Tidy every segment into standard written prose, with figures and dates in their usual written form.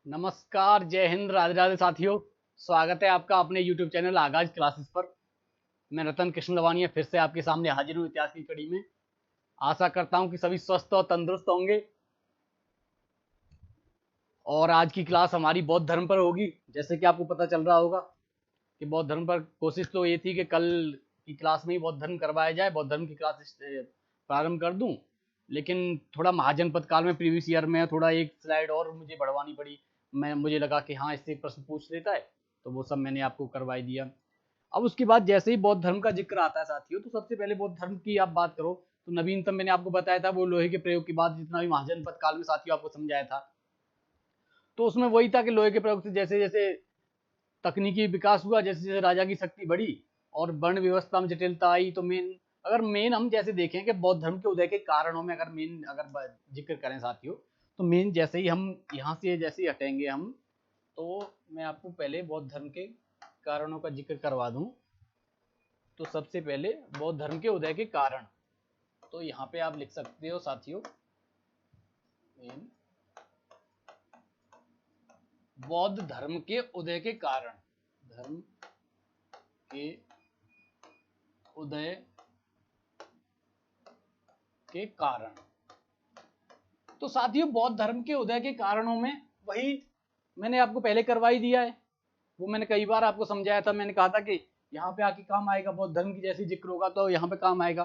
नमस्कार, जय हिंद, राधे राधे साथियों। स्वागत है आपका अपने YouTube चैनल आगाज क्लासेस पर। मैं रतन कृष्ण लवानिया फिर से आपके सामने हाजिर हूँ इतिहास की कड़ी में। आशा करता हूँ कि सभी स्वस्थ और तंदुरुस्त होंगे। और आज की क्लास हमारी बौद्ध धर्म पर होगी। जैसे कि आपको पता चल रहा होगा कि बौद्ध धर्म पर कोशिश तो ये थी कि कल की क्लास में ही बौद्ध धर्म करवाया जाए, बौद्ध धर्म की क्लास प्रारंभ कर दूं। लेकिन थोड़ा महाजनपद काल में प्रीवियस ईयर में थोड़ा एक स्लाइड और मुझे बढ़वानी पड़ी। मुझे लगा कि हाँ, इससे प्रश्न पूछ लेता है, तो वो सब मैंने आपको करवाई दिया। अब उसके बाद जैसे ही बौद्ध धर्म का जिक्र आता है साथियों, तो सबसे पहले बौद्ध धर्म की आप बात करो तो नवीनतम मैंने आपको बताया था वो लोहे के प्रयोग के बाद जितना भी महाजनपद काल में साथियों आपको समझाया था, तो उसमें वही था कि लोहे के प्रयोग से जैसे जैसे तकनीकी विकास हुआ, जैसे जैसे राजा की शक्ति बढ़ी और वर्ण व्यवस्था में जटिलता आई, तो मेन हम जैसे देखें कि बौद्ध धर्म के उदय के कारणों में अगर जिक्र करें साथियों, तो मेन जैसे ही हम यहाँ से जैसे ही हटेंगे हम, तो मैं आपको पहले बौद्ध धर्म के कारणों का जिक्र करवा दूं। तो सबसे पहले बौद्ध धर्म के उदय के कारण, तो यहाँ पे आप लिख सकते हो साथियों, बौद्ध धर्म के उदय के कारण, धर्म के उदय के कारण। तो साथियों बौद्ध धर्म के उदय के कारणों में वही मैंने आपको पहले करवाई दिया है, वो मैंने कई बार आपको समझाया था। मैंने कहा था कि यहाँ पे आके काम आएगा, बौद्ध धर्म की जैसी जिक्र होगा तो यहाँ पे काम आएगा।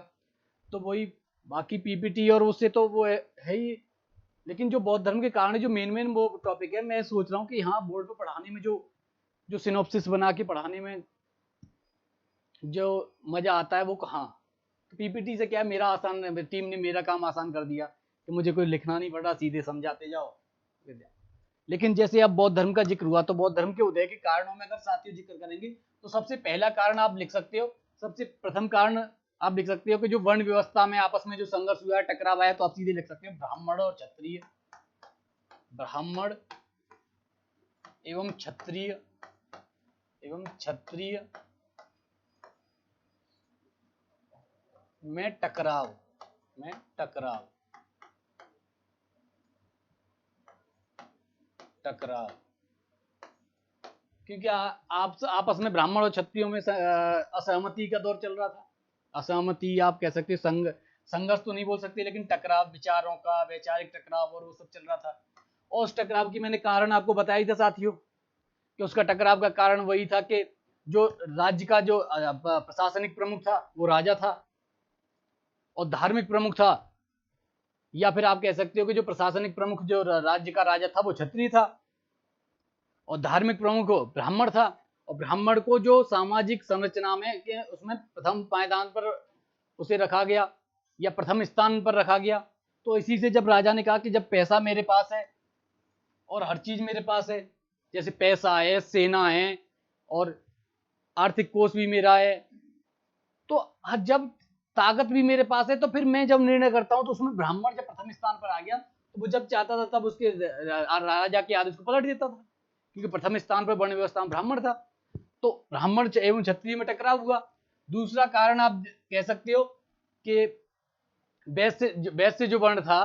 तो वही बाकी पीपीटी और उससे तो वो है ही, लेकिन जो बौद्ध धर्म के कारण जो मेन वो टॉपिक है, मैं सोच रहा हूँ कि यहाँ बोर्ड पे पढ़ाने में जो जो सिनॉप्सिस बना के पढ़ाने में जो मजा आता है वो कहाँ। तो पीपीटी से क्या है, मेरा आसान, टीम ने मेरा काम आसान कर दिया कि मुझे कोई लिखना नहीं पड़ रहा, सीधे समझाते जाओ। लेकिन जैसे अब बौद्ध धर्म का जिक्र हुआ, तो बौद्ध धर्म के उदय के कारणों में अगर साथियों जिक्र करेंगे, तो सबसे पहला कारण आप लिख सकते हो, सबसे प्रथम कारण आप लिख सकते हो कि जो वर्ण व्यवस्था में आपस में जो संघर्ष हुआ है, टकराव आया, तो आप सीधे लिख सकते हो ब्राह्मण और क्षत्रिय, ब्राह्मण एवं क्षत्रिय में टकराव, क्योंकि आप आपस में ब्राह्मण और क्षत्रियों में असहमति का दौर चल रहा था। असहमति आप कह सकते हो, संघर्ष तो नहीं बोल सकते, लेकिन टकराव, विचारों का वैचारिक टकराव और वो सब चल रहा था। और उस टकराव की मैंने कारण आपको बताया था साथियों कि उसका टकराव का कारण वही था कि जो राज्य का जो प्रशासनिक प्रमुख था वो राजा था, और धार्मिक प्रमुख था, या फिर आप कह सकते हो कि जो प्रशासनिक प्रमुख जो राज्य का राजा था वो क्षत्रिय था, और धार्मिक प्रमुख ब्राह्मण था। और ब्राह्मण को जो सामाजिक संरचना में के उसमें प्रथम पायदान पर उसे रखा गया या प्रथम स्थान पर रखा गया। तो इसी से जब राजा ने कहा कि जब पैसा मेरे पास है और हर चीज मेरे पास है, जैसे पैसा है, सेना है और आर्थिक कोष भी मेरा है, तो जब ताकत भी मेरे पास है, तो फिर मैं जब निर्णय करता हूं, तो उसमें ब्राह्मण जब प्रथम स्थान पर आ गया, तो वो जब चाहता था तब उसके राजा के आदेश को पलट देता था, क्योंकि प्रथम स्थान पर वर्ण व्यवस्था में ब्राह्मण था। तो ब्राह्मण एवं क्षत्रिय में टकराव हुआ। दूसरा कारण आप कह सकते हो कि वैश्य जो वर्ण था,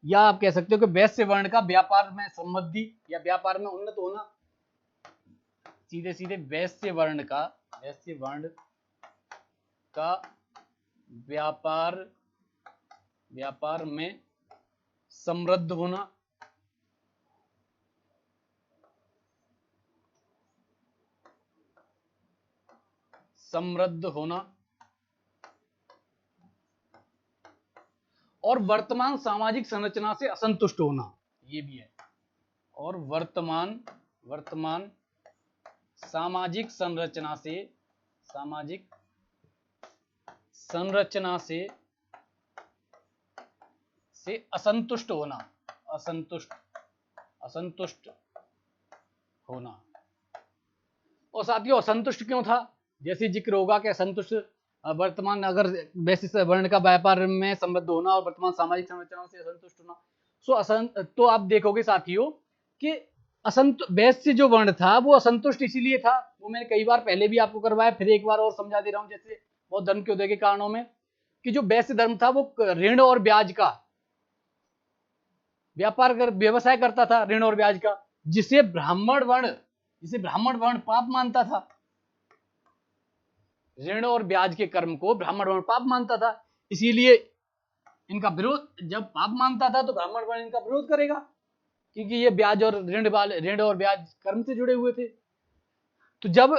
या आप कह सकते हो कि वैश्य वर्ण का व्यापार में समृद्धि या व्यापार में उन्नत होना। सीधे सीधे वैश्य वर्ण का व्यापार में समृद्ध होना, और वर्तमान सामाजिक संरचना से असंतुष्ट होना, ये भी है। और वर्तमान सामाजिक संरचना से असंतुष्ट होना। और साथियों असंतुष्ट क्यों था, जैसे जिक्र होगा कि असंतुष्ट वर्तमान अगर वैश्य वर्ण का व्यापार में समृद्ध होना और वर्तमान सामाजिक संरचनाओं से असंतुष्ट होना। तो आप देखोगे साथियों कि वैश्य जो वर्ण था वो असंतुष्ट इसीलिए था, वो मैंने कई बार पहले भी आपको करवाया, फिर एक बार और समझा दे रहा हूं। जैसे बौद्ध धर्म के उदय के कारणों में कि जो वैश्य धर्म था वो ऋण और ब्याज का व्यापार व्यवसाय करता था, ऋण और ब्याज का। जिसे ब्राह्मण वर्ण पाप मानता था, ऋण और ब्याज के कर्म को ब्राह्मण वर्ण पाप मानता था, इसीलिए इनका विरोध, जब पाप मानता था तो ब्राह्मण वर्ण इनका विरोध करेगा, क्योंकि ये ब्याज और ऋण और ब्याज कर्म से जुड़े हुए थे। तो जब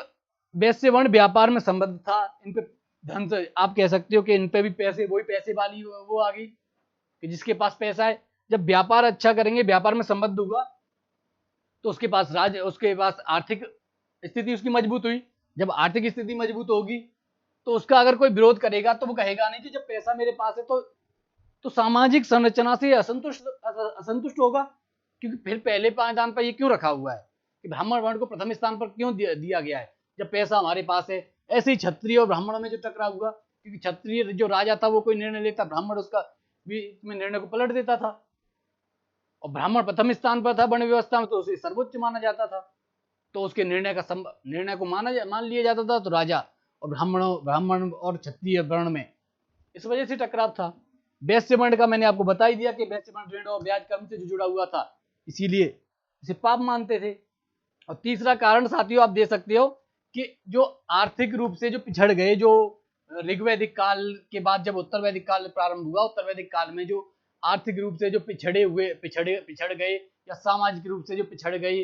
वैश्य वर्ण व्यापार में संबद्ध था, इन पे धन से, आप कह सकते हो कि इन पे भी पैसे, वही पैसे वाली वो आ गई कि जिसके पास पैसा है, जब व्यापार अच्छा करेंगे, व्यापार में संबद्ध हुआ, तो उसके पास आर्थिक स्थिति उसकी मजबूत हुई। जब आर्थिक स्थिति मजबूत होगी तो उसका अगर कोई विरोध करेगा तो वो कहेगा नहीं कि जब पैसा मेरे पास है तो सामाजिक संरचना से असंतुष्ट होगा, क्योंकि फिर पहले पायदान पर ये क्यों रखा हुआ है कि ब्राह्मण वर्ण को प्रथम स्थान पर क्यों दिया गया है जब पैसा हमारे पास है। ऐसे ही क्षत्रिय और ब्राह्मणों में जो टकराव हुआ, क्योंकि क्षत्रिय जो राजा था वो कोई निर्णय लेता, ब्राह्मण उसका बीच में निर्णय को पलट देता था, और ब्राह्मण प्रथम स्थान पर था वर्ण व्यवस्था में, तो उसे सर्वोच्च माना जाता था, तो उसके निर्णय को मान लिया जाता था। तो राजा और ब्राह्मण और क्षत्रिय वर्ण में इस वजह से टकराव था। वैश्य वर्ण का मैंने आपको बता ही दिया कि वैश्य वर्ण ऋण और ब्याज कर्म से जो जुड़ा हुआ था, इसीलिए इसे पाप मानते थे। और तीसरा कारण साथियों आप दे सकते हो कि जो आर्थिक रूप से जो पिछड़ गए, जो ऋग्वैदिक काल के बाद जब उत्तर वैदिक काल प्रारंभ हुआ, उत्तर वैदिक काल में जो आर्थिक रूप से जो पिछड़ गए या सामाजिक रूप से जो पिछड़ गए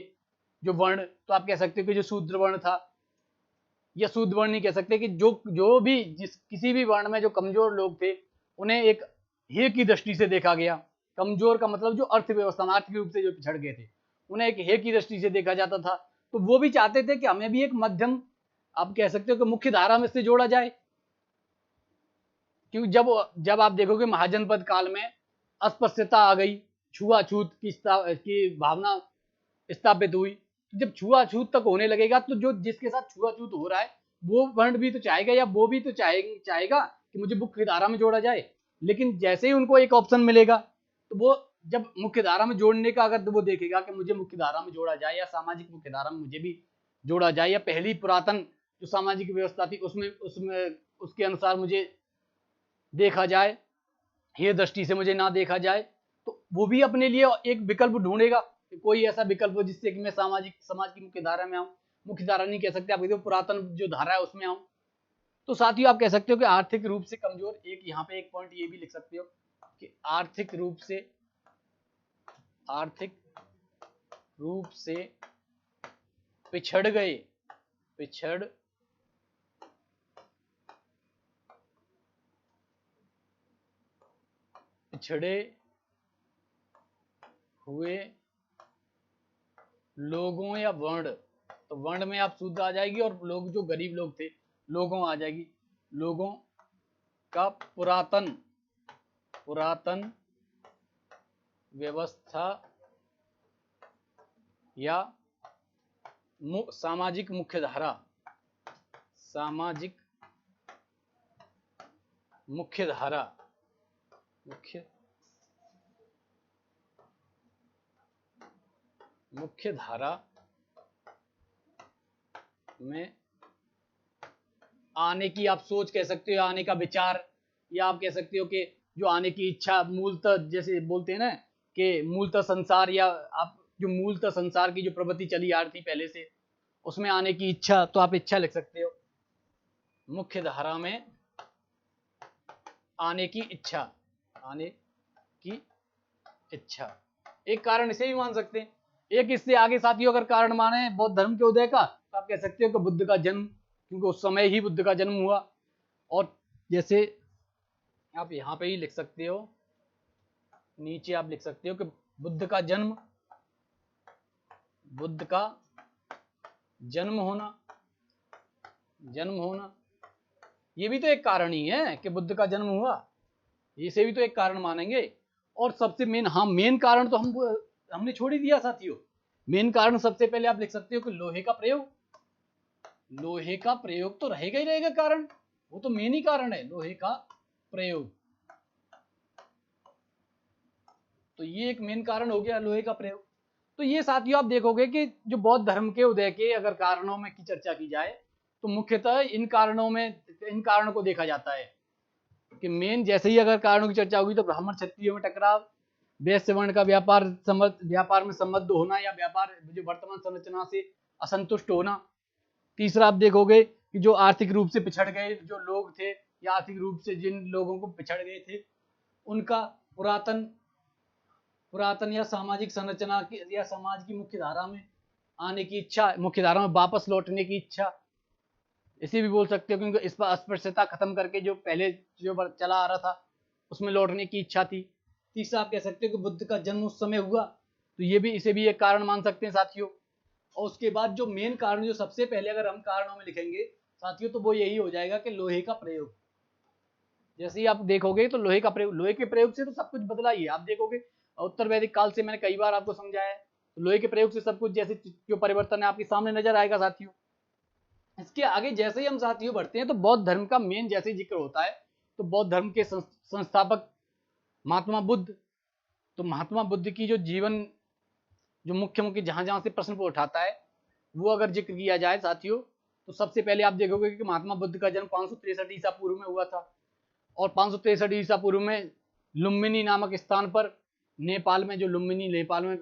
जो वर्ण, तो आप कह सकते हो कि जो शूद्र वर्ण था, या शूद्र वर्ण नहीं कह सकते, कि जो भी किसी भी वर्ण में जो कमजोर लोग थे उन्हें एक हेय की दृष्टि से देखा गया। कमजोर का मतलब जो अर्थव्यवस्था में आर्थिक रूप से जो पिछड़ गए थे उन्हें एक हेय की दृष्टि से देखा जाता था। तो वो भी चाहते थे कि हमें भी एक मध्यम, आप कह सकते हो कि मुख्य धारा में से जोड़ा जाए, क्योंकि जब आप देखोगे महाजनपद काल में अस्पृश्यता आ गई, छुआछूत की भावना स्थापित हुई। जब छुआछूत तक होने लगेगा तो जो जिसके साथ छुआछूत हो रहा है वो वर्ण भी तो चाहेगा, या वो भी तो चाहेगा कि मुझे मुख्य धारा में जोड़ा जाए। लेकिन जैसे ही उनको एक ऑप्शन मिलेगा तो वो जब मुख्य धारा में जोड़ने का अगर वो देखेगा कि मुझे मुख्य धारा में जोड़ा जाए, या सामाजिक मुख्य धारा में मुझे भी जोड़ा जाए, या पहली पुरातन जो सामाजिक व्यवस्था थी उसमें उसके अनुसार मुझे देखा जाए, ये दृष्टि से मुझे ना देखा जाए, तो वो भी अपने लिए एक विकल्प ढूंढेगा, कोई ऐसा विकल्प हो जिससे कि मैं समाज की मुख्य धारा में आऊं। मुख्य धारा नहीं कह सकते, आप कहते हो पुरातन जो धारा है उसमें आऊं। तो साथियों आप कह सकते हो कि आर्थिक रूप से कमजोर, एक यहाँ पे एक पॉइंट ये भी लिख सकते हो कि आर्थिक रूप से पिछड़ पिछड़े हुए लोगों या वर्ण, तो वर्ण में आप शुद्ध आ जाएगी, और लोग जो गरीब लोग थे लोगों आ जाएगी, लोगों का पुरातन व्यवस्था या सामाजिक मुख्यधारा में आने की आप सोच कह सकते हो, आने का विचार, या आप कह सकते हो कि जो आने की इच्छा, मूलतः जैसे बोलते हैं ना कि मूलतः संसार, या आप जो मूलतः संसार की जो प्रवृत्ति चली आ रही थी पहले से, उसमें आने की इच्छा, तो आप इच्छा लिख सकते हो, मुख्य धारा में आने की इच्छा। एक कारण इसे भी मान सकते हैं। एक इससे आगे साथियों अगर कारण माने बौद्ध धर्म के उदय का, तो आप कह सकते हो कि बुद्ध का जन्म, क्योंकि उस समय ही बुद्ध का जन्म हुआ। और जैसे आप यहाँ पे ही लिख सकते हो, नीचे आप लिख सकते हो कि बुद्ध का जन्म होना, ये भी तो एक कारण ही है कि बुद्ध का जन्म हुआ, इसे भी तो एक कारण मानेंगे। और सबसे मेन कारण तो हमने छोड़ ही दिया साथियों। मेन कारण सबसे पहले आप लिख सकते हो कि लोहे का प्रयोग तो रहेगा ही रहेगा कारण, वो तो मेन ही कारण है, लोहे का प्रयोग। तो ये एक मेन कारण हो गया, लोहे का प्रयोग। तो ये साथियों आप देखोगे कि जो बौद्ध धर्म के उदय के अगर कारणों में की चर्चा की जाए तो मुख्यतः इन कारणों को देखा जाता है कि मेन, जैसे ही अगर कारणों की चर्चा होगी तो ब्राह्मण क्षत्रियों में टकराव, वैश्य वर्ण का व्यापार में संबद्ध होना या व्यापार जो वर्तमान संरचना से असंतुष्ट होना। तीसरा आप देखोगे कि जो आर्थिक रूप से पिछड़ गए जो लोग थे या आर्थिक रूप से जिन लोगों को पिछड़ गए थे उनका पुरातन या सामाजिक संरचना की या समाज की मुख्य धारा में आने की इच्छा, मुख्य धारा में वापस लौटने की इच्छा, इसे भी बोल सकते हो, क्योंकि इस पर अस्पृश्यता खत्म करके जो पहले जो चला आ रहा था उसमें लौटने की इच्छा थी। तीसरा आप कह सकते हो कि बुद्ध का जन्म उस समय हुआ, तो ये भी इसे भी एक कारण मान सकते हैं साथियों। और उसके बाद जो मेन कारण जो सबसे पहले अगर हम कारणों में लिखेंगे साथियों तो वो यही हो जाएगा कि लोहे का प्रयोग। जैसे ही आप देखोगे तो लोहे का प्रयोग, लोहे के प्रयोग से तो सब कुछ बदला ही है। आप देखोगे उत्तर वैदिक काल से मैंने कई बार आपको समझाया है, तो लोहे के प्रयोग से सब कुछ जैसे जो परिवर्तन है आपके सामने नजर आएगा साथियों। इसके आगे जैसे ही हम साथियों बढ़ते हैं तो बौद्ध धर्म का मेन जैसे जिक्र होता है तो बौद्ध धर्म के संस्थापक महात्मा बुद्ध, तो महात्मा बुद्ध की जो जीवन जो मुख्य मुख्य जहां जहां से प्रश्न को उठाता है वो अगर जिक्र किया जाए साथियों तो सबसे पहले आप देखोगे कि महात्मा बुद्ध का जन्म 563 ईसा पूर्व में हुआ था। और 563 ईसा पूर्व में लुम्बिनी नामक स्थान पर नेपाल में, जो लुम्बिनी नेपाल में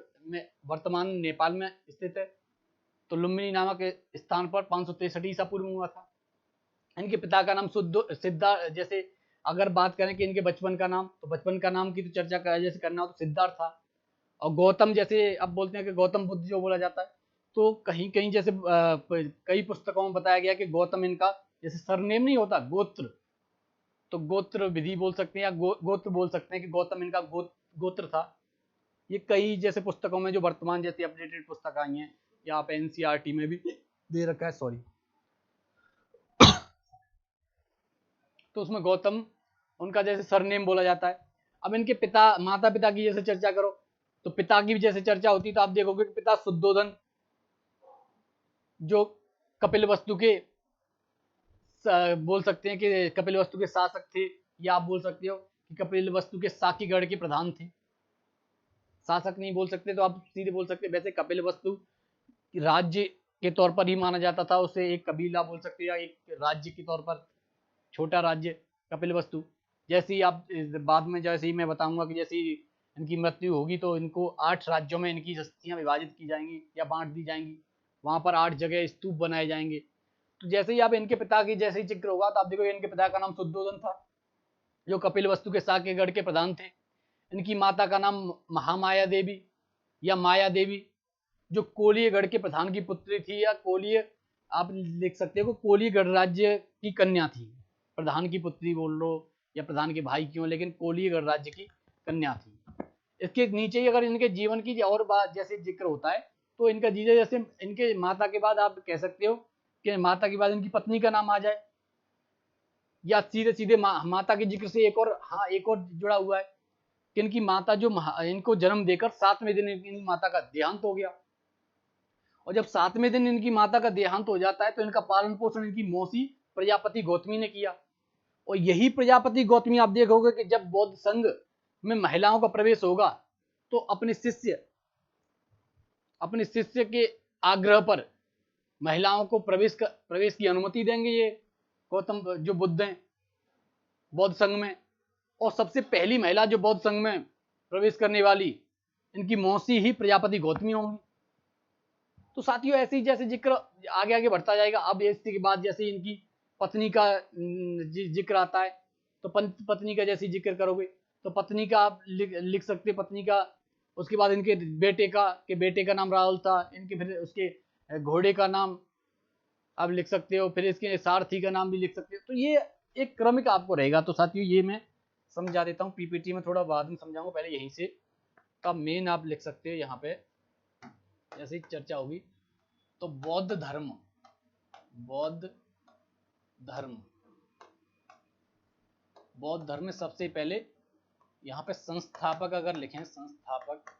वर्तमान नेपाल में स्थित है, तो लुम्बिनी नामक स्थान पर 563 ईसा पूर्व में हुआ था। इनके पिता का नाम सिद्धार्थ, जैसे अगर बात करें कि इनके बचपन का नाम, तो बचपन का नाम की तो चर्चा जैसे करना हो तो सिद्धार्थ था। और गौतम, जैसे अब बोलते हैं कि गौतम बुद्ध जो बोला जाता है, तो कहीं कहीं जैसे कई पुस्तकों में बताया गया कि गौतम इनका जैसे सरनेम नहीं होता गोत्र, तो गोत्र विधि बोल सकते हैं या गोत्र बोल सकते हैं कि गौतम इनका गोत्र था। ये कई जैसे पुस्तकों में जो वर्तमान जैसे अपडेटेड पुस्तक आई हैं या आप एनसीईआरटी में भी दे रखा है, सॉरी, तो उसमें गौतम उनका जैसे सरनेम बोला जाता है। अब इनके माता पिता की जैसे चर्चा करो तो पिता की भी जैसे चर्चा होती है तो आप देखोगे कि पिता शुद्धोधन जो कपिलवस्तु के बोल सकते हैं कि कपिलवस्तु के शासक थे, या आप बोल सकते हो कि कपिलवस्तु के साकीगढ़ के प्रधान थे। शासक नहीं बोल सकते तो आप सीधे बोल सकते, वैसे कपिलवस्तु राज्य के तौर पर ही माना जाता था, उसे एक कबीला बोल सकते हैं या एक राज्य के तौर पर, छोटा राज्य कपिलवस्तु। जैसे ही आप बाद में जैसे ही मैं बताऊंगा कि जैसे ही इनकी मृत्यु होगी तो इनको 8 राज्यों में इनकी हस्तियां विभाजित की जाएंगी या बांट दी जाएंगी, वहां पर 8 जगह स्तूप बनाए जाएंगे। तो जैसे ही आप इनके पिता की जैसे ही जिक्र होगा तो आप देखोगे इनके पिता का नाम शुद्धोधन था जो कपिलवस्तु के साकेगढ़ के प्रधान थे। इनकी माता का नाम महामाया देवी या माया देवी जो कोलियगढ़ के प्रधान की पुत्री थी, या कोलिय आप लिख सकते हो कोलिय गणराज्य की कन्या थी, प्रधान की पुत्री बोल लो या प्रधान के भाई क्यों, लेकिन कोलिय गणराज्य की कन्या थी। इसके नीचे ही अगर इनके जीवन की और बात जैसे जिक्र होता है तो इनका जीजा जैसे इनके माता के बाद आप कह सकते हो कि माता के बाद इनकी पत्नी का नाम आ जाए, या सीधे सीधे माता के जिक्र से एक और, हाँ, एक और जुड़ा हुआ है कि इनकी माता जो इनको जन्म देकर 7वें दिन इनकी माता का देहांत हो गया। और जब 7वें दिन इनकी माता का देहांत हो जाता है तो इनका पालन पोषण इनकी मौसी प्रजापति गौतमी ने किया। और यही प्रजापति गौतमी आप देखोगे कि जब बौद्ध संघ में महिलाओं का प्रवेश होगा तो अपने शिष्य के आग्रह पर महिलाओं को प्रवेश की अनुमति देंगे ये गौतम जो बुद्ध हैं बौद्ध संघ में। और सबसे पहली महिला जो बौद्ध संघ में प्रवेश करने वाली इनकी मौसी ही प्रजापति गौतमी होंगी। तो साथियों ऐसे ही जैसे जिक्र आगे आगे बढ़ता जाएगा। अब इसके बाद जैसे इनकी पत्नी का जिक्र आता है तो पत्नी का जैसे जिक्र करोगे तो पत्नी का आप लिख सकते पत्नी का। उसके बाद इनके बेटे का नाम राहुल था, इनके फिर उसके घोड़े का नाम आप लिख सकते हो, फिर इसके सारथी का नाम भी लिख सकते हो। तो ये एक क्रमिक आपको रहेगा। तो साथियों ये मैं समझा देता हूँ, पीपीटी में थोड़ा बाद में समझाऊंगा, पहले यहीं से का मेन आप लिख सकते हो। यहाँ पे जैसे चर्चा होगी तो बौद्ध धर्म में सबसे पहले यहाँ पे संस्थापक अगर लिखें संस्थापक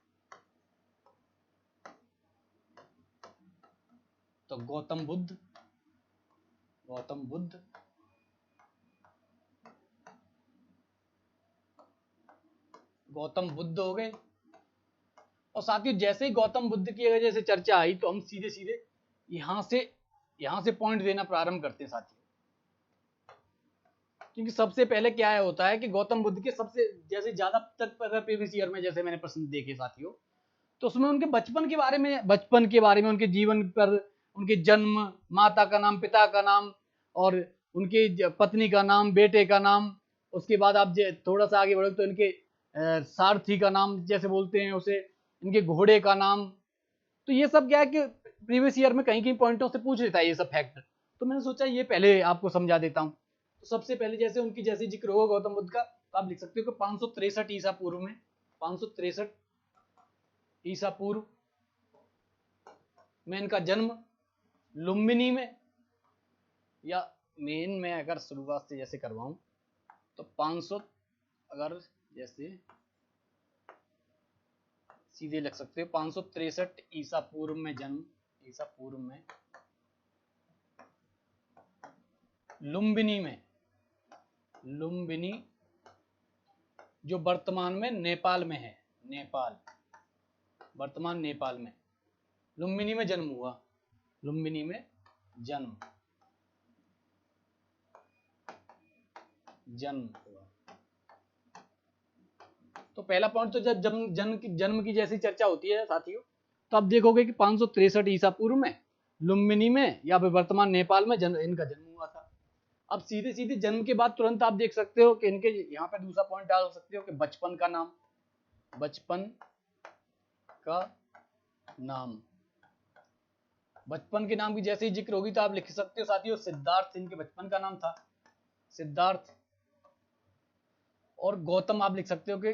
तो गौतम बुद्ध हो गए। और साथियों जैसे ही गौतम बुद्ध की अगर जैसे चर्चा आई तो हम सीधे सीधे यहाँ से पॉइंट देना प्रारंभ करते हैं साथियों। क्योंकि सबसे पहले क्या है होता है कि गौतम बुद्ध के सबसे जैसे ज्यादा तक अगर प्रीवियस ईयर में जैसे मैंने प्रश्न देखे साथियों, तो उसमें उनके बचपन के बारे में, उनके जीवन पर, उनके जन्म, माता का नाम, पिता का नाम, और उनकी पत्नी का नाम, बेटे का नाम। उसके बाद आप थोड़ा सा आगे बढ़ो तो इनके सारथी का नाम जैसे बोलते हैं उसे, इनके घोड़े का नाम। तो ये सब क्या है कि प्रीवियस ईयर में कहीं कहीं पॉइंटों से पूछ लेता है ये सब फैक्ट, तो मैंने सोचा ये पहले आपको समझा देता हूँ। तो सबसे पहले जैसे उनकी जैसे जिक्र होगा गौतम बुद्ध का, तो आप लिख सकते हो कि 563 ईसा पूर्व में, 563 ईसा पूर्व में इनका जन्म लुम्बिनी में, या मेन में अगर शुरुआत से जैसे करवाऊं तो 500, अगर जैसे सीधे लिख सकते हो 563 ईसा पूर्व में जन्म, ईसा पूर्व में लुम्बिनी में, लुम्बिनी जो वर्तमान में नेपाल में है, नेपाल, वर्तमान नेपाल में लुम्बिनी में जन्म हुआ, लुम्बिनी में जन्म हुआ। तो पहला पॉइंट तो जब जन्म की जैसी चर्चा होती है साथियों, तो आप देखोगे कि 563 ईसा पूर्व में लुम्बिनी में या फिर वर्तमान नेपाल में इनका जन्म हुआ था। अब सीधे सीधे जन्म के बाद तुरंत आप देख सकते हो कि इनके यहाँ पे दूसरा पॉइंट डाल सकते हो कि बचपन का नाम, बचपन का नाम, बचपन के नाम की जैसे ही जिक्र होगी तो आप लिख सकते हो साथियों सिद्धार्थ इनके बचपन का नाम था, सिद्धार्थ। और गौतम आप लिख सकते हो कि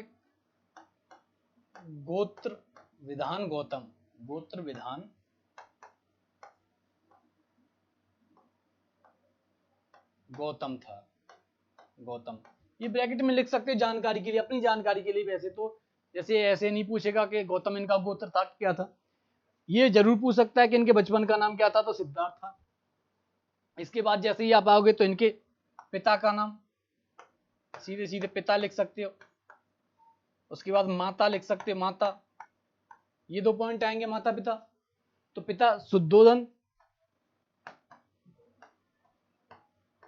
गोत्र विधान गौतम, गोत्र विधान गौतम था, गौतम। ये ब्रैकेट में लिख सकते हो जानकारी के लिए, अपनी जानकारी के लिए। वैसे तो जैसे ऐसे नहीं पूछेगा कि गौतम इनका गोत्र था क्या था, ये जरूर पूछ सकता है कि इनके बचपन का नाम क्या था, तो सिद्धार्थ था। इसके बाद जैसे ही आप आओगे तो इनके पिता का नाम, सीधे सीधे पिता लिख सकते हो। उसके बाद माता लिख सकते हो, माता, ये दो पॉइंट आएंगे माता पिता। तो पिता शुद्धोधन,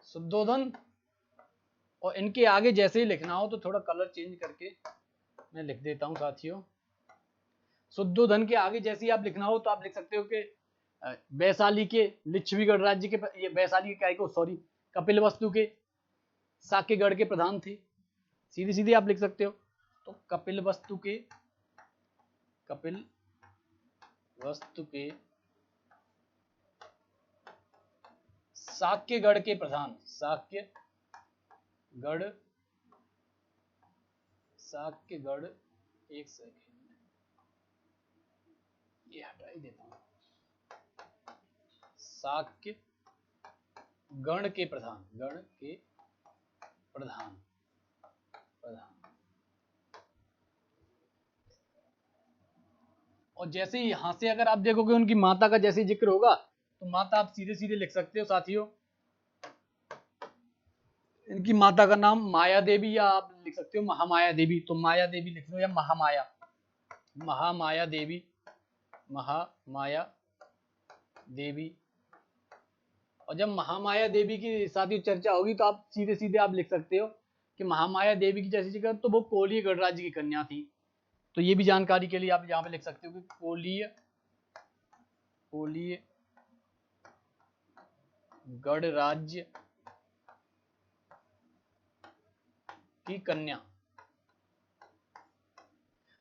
शुद्धोधन। और इनके आगे जैसे ही लिखना हो तो थोड़ा कलर चेंज करके मैं लिख देता हूं साथियों। शुद्धोधन के आगे जैसे ही आप लिखना हो तो आप लिख सकते हो कि वैशाली के लिच्छवीगढ़ राज्य के, ये वैशाली के क्या सॉरी कपिलवस्तु के साक्यगढ़ के प्रधान थे, सीधे सीधे आप लिख सकते हो। तो कपिलवस्तु के साक्यगढ़ के प्रधान, साक्यगढ़, एक सेकंड ये हटा ही देता हूं, साक्य गण के प्रधान, गण के प्रधान। और जैसे ही यहां से अगर आप देखोगे उनकी माता का जैसे जिक्र होगा तो माता आप सीधे सीधे लिख सकते हो साथियों। इनकी माता का नाम माया देवी, या आप लिख सकते हो महामाया देवी। तो माया देवी लिख लो या महामाया, महामाया देवी, महामाया देवी। और जब महामाया देवी की साथियों चर्चा होगी तो आप सीधे सीधे आप लिख सकते हो कि महामाया देवी की जैसी जगह, तो वो कोलीय गणराज्य की कन्या थी। तो ये भी जानकारी के लिए आप यहाँ पे लिख सकते हो कि कोलीय गणराज्य की कन्या।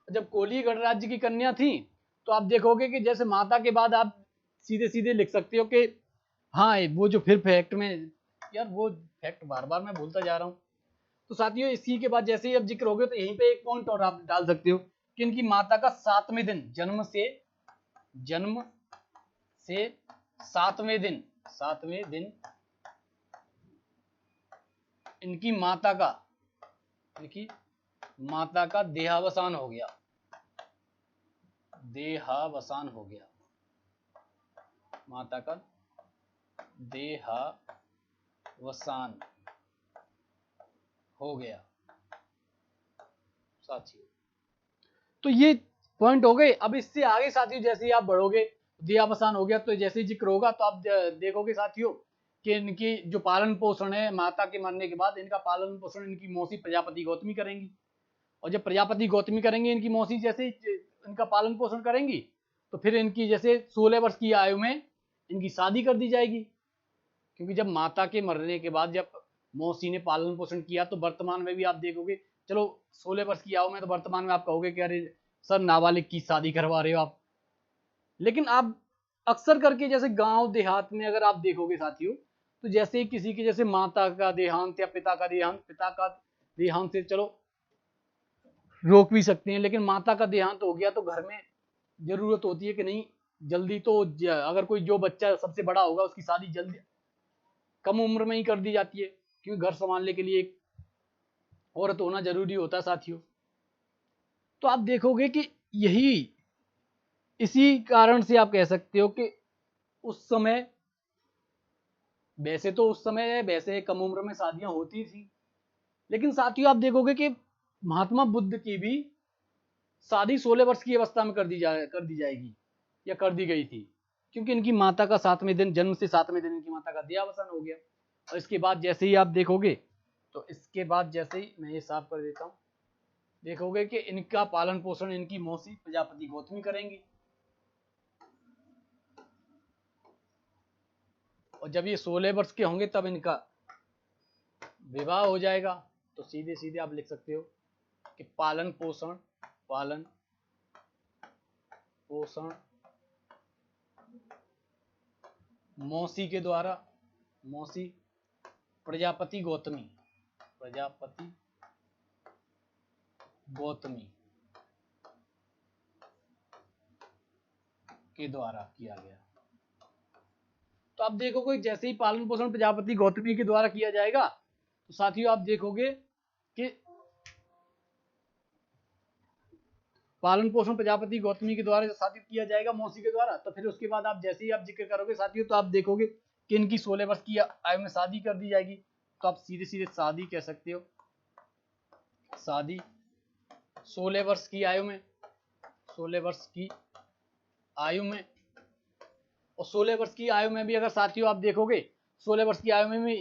जब कोलीय गणराज्य की कन्या थी तो आप देखोगे कि जैसे माता के बाद आप सीधे सीधे लिख सकते हो कि हाँ वो जो फिर फैक्ट में, यार वो फैक्ट बार बार मैं भूलता जा रहा हूँ। तो साथियों इसी के बाद जैसे ही अब जिक्र हो गया तो यहीं पे एक पॉइंट और आप डाल सकते हो कि इनकी माता का 7वें दिन, जन्म से 7वें दिन इनकी माता का देहावसान हो गया, माता का देहावसान हो गया साथियों। तो ये पॉइंट हो गए। अब इससे आगे साथियों जैसे ही आप बढ़ोगे, देहावसान हो गया, तो जैसे ही जिक्र होगा तो आप देखोगे साथियों कि इनकी जो पालन पोषण है माता के मरने के बाद, इनका पालन पोषण इनकी मौसी प्रजापति गौतमी करेंगी। और जब प्रजापति गौतमी करेंगी, इनकी मौसी जैसे इनका पालन पोषण करेंगी, तो फिर इनकी जैसे 16 वर्ष की आयु में इनकी शादी कर दी जाएगी। क्योंकि जब माता के मरने के बाद जब मौसी ने पालन पोषण किया, तो वर्तमान में भी आप देखोगे, चलो 16 वर्ष की आयु में तो वर्तमान में आप कहोगे कि अरे सर नाबालिग की शादी करवा रहे हो आप। लेकिन आप अक्सर करके जैसे गांव देहात में अगर आप देखोगे साथियों, तो जैसे ही किसी की जैसे माता का देहांत या पिता का देहांत से चलो रोक भी सकते हैं, लेकिन माता का देहांत हो गया तो घर में जरूरत होती है कि नहीं जल्दी तो अगर कोई जो बच्चा सबसे बड़ा होगा उसकी शादी जल्दी कम उम्र में ही कर दी जाती है, क्योंकि घर संभालने के लिए एक औरत होना जरूरी होता है साथियों। तो आप देखोगे कि यही इसी कारण से आप कह सकते हो कि उस समय वैसे कम उम्र में शादियां होती थी, लेकिन साथियों आप देखोगे कि महात्मा बुद्ध की भी शादी 16 वर्ष की अवस्था में कर दी जाएगी या कर दी गई थी, क्योंकि इनकी माता का 7वें दिन, जन्म से 7वें दिन इनकी माता का देहावसान हो गया। और इसके बाद जैसे ही आप देखोगे, तो इसके बाद जैसे ही मैं ये साफ कर देता हूं, देखोगे कि इनका पालन पोषण इनकी मौसी प्रजापति गौतमी करेंगी। और जब ये 16 वर्ष के होंगे तब इनका विवाह हो जाएगा। तो सीधे सीधे आप लिख सकते हो कि पालन पोषण मौसी के द्वारा, मौसी प्रजापति गौतमी के द्वारा किया गया। तो आप देखोगे जैसे ही पालन पोषण प्रजापति गौतमी के द्वारा किया जाएगा, तो साथियों आप देखोगे कि पालन पोषण प्रजापति गौतमी के द्वारा साधित किया जाएगा मौसी के द्वारा, तो फिर उसके बाद आप जैसे ही आप जिक्र करोगे साथियों, तो आप देखोगे कि इनकी 16 वर्ष की आयु में शादी कर दी जाएगी। तो आप सीधे सीधे शादी कह सकते हो, शादी 16 वर्ष की आयु में, 16 वर्ष की आयु में। और 16 वर्ष की आयु में भी अगर साथियों आप देखोगे, 16 वर्ष की आयु में भी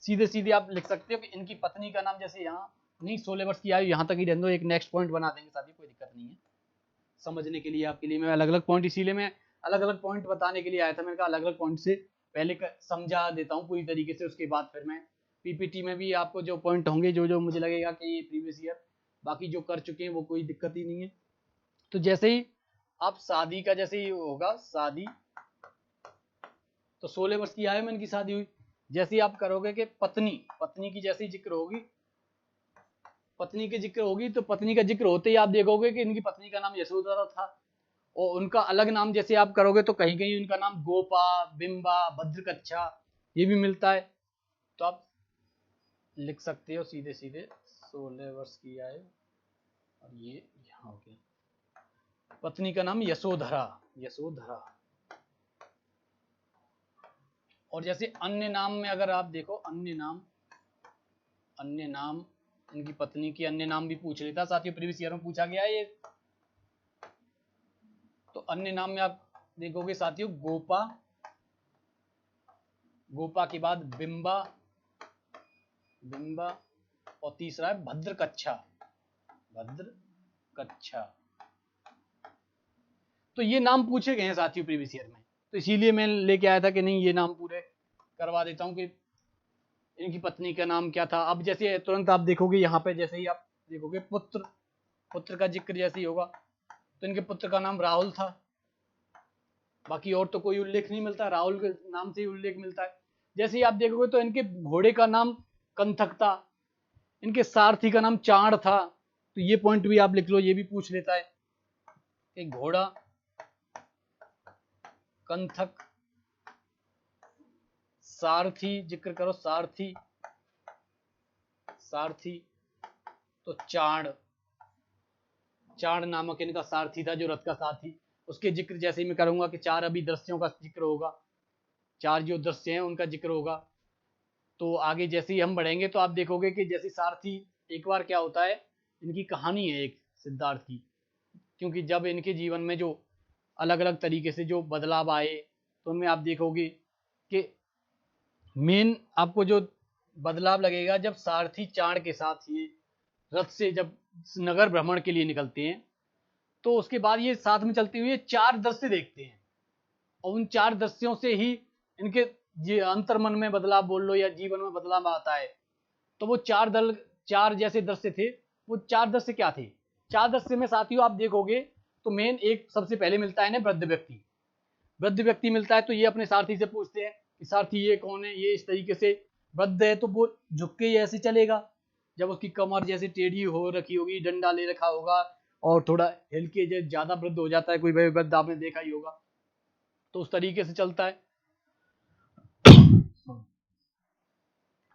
सीधे सीधे आप लिख सकते हो कि इनकी पत्नी का नाम, जैसे यहाँ नहीं 16 वर्ष की आयु यहाँ तक ही रहने दो, एक नेक्स्ट पॉइंट बना देंगे साथियों, कोई दिक्कत नहीं है। समझने के लिए आपके लिए मैं अलग अलग पॉइंट, इसीलिए मैं अलग अलग पॉइंट बताने के लिए आया था। मैंने कहा अलग अलग पॉइंट से पहले समझा देता हूँ पूरी तरीके से, उसके बाद फिर मैं पीपीटी में भी आपको जो पॉइंट होंगे, जो जो मुझे लगेगा कि ये प्रीवियस ईयर बाकी जो कर चुके हैं वो कोई दिक्कत ही नहीं है। तो जैसे ही आप शादी का जैसे ही होगा शादी, तो 16 वर्ष की आयु में इनकी शादी हुई। जैसे ही आप करोगे कि पत्नी की जैसे ही जिक्र होगी, पत्नी की जिक्र होगी, तो पत्नी का जिक्र होते ही आप देखोगे कि इनकी पत्नी का नाम यशोधरा था। और उनका अलग नाम जैसे आप करोगे तो कहीं कहीं उनका नाम गोपा, बिंबा, भद्रकच्छा ये भी मिलता है। तो आप लिख सकते हो सीधे सीधे 16 वर्ष की आयु, और ये यहाँ हो गया, पत्नी का नाम यशोधरा। और जैसे अन्य नाम में अगर आप देखो, अन्य नाम इनकी पत्नी के अन्य नाम भी पूछ लेता साथियों, प्रीवियस ईयर में पूछा गया है ये। तो अन्य नाम में आप देखोगे साथियों गोपा के बाद बिंबा, और तीसरा है भद्रकच्छा। तो ये नाम पूछे गए हैं साथियों प्रीवियस ईयर में, तो इसीलिए मैं लेके आया था कि नहीं ये नाम पूरे करवा देता हूं कि इनकी पत्नी का नाम क्या था। अब जैसे तुरंत आप देखोगे यहाँ पे, जैसे ही आप देखोगे पुत्र का जिक्र जैसे ही होगा, तो इनके पुत्र का नाम राहुल था। बाकी और तो कोई उल्लेख नहीं मिलता, राहुल के नाम से ही उल्लेख मिलता है। जैसे ही आप देखोगे तो इनके घोड़े का नाम कंथक था, इनके सारथी का नाम चाण था। तो ये पॉइंट भी आप लिख लो, ये भी पूछ लेता है कि घोड़ा, कंथक, सारथी जिक्र करो, सारथी तो चाण नामक इनका सारथी था जो रथ का सारथी। उसके जिक्र जैसे ही मैं करूंगा कि 4 अभी दृश्यों का जिक्र होगा, 4 जो दृश्य हैं उनका जिक्र होगा। तो आगे जैसे ही हम बढ़ेंगे तो आप देखोगे कि जैसे सारथी, एक बार क्या होता है, इनकी कहानी है एक सिद्धार्थ की, क्योंकि जब इनके जीवन में जो अलग अलग तरीके से जो बदलाव आए, तो उनमें आप देखोगे कि मेन आपको जो बदलाव लगेगा जब सारथी चाण के साथ ये रथ से जब नगर भ्रमण के लिए निकलते हैं, तो उसके बाद ये साथ में चलते हुए 4 दृश्य देखते हैं और उन 4 दृश्यों से ही इनके ये अंतर्मन में बदलाव बोल लो या जीवन में बदलाव आता है। तो वो 4 जैसे दृश्य थे, वो 4 दृश्य क्या थे? 4 दृश्य में साथियों आप देखोगे तो मेन एक सबसे पहले मिलता है ना वृद्ध व्यक्ति। वृद्ध व्यक्ति मिलता है तो ये अपने सारथी से पूछते हैं कि सारथी ये कौन है? ये इस तरीके से वृद्ध है तो वो झुक के ऐसे चलेगा, जब उसकी कमर जैसे टेढ़ी हो रखी होगी, डंडा ले रखा होगा और थोड़ा हिल के ज्यादा वृद्ध हो जाता है, कोई वृद्ध आपने देखा ही होगा, तो उस तरीके से चलता है।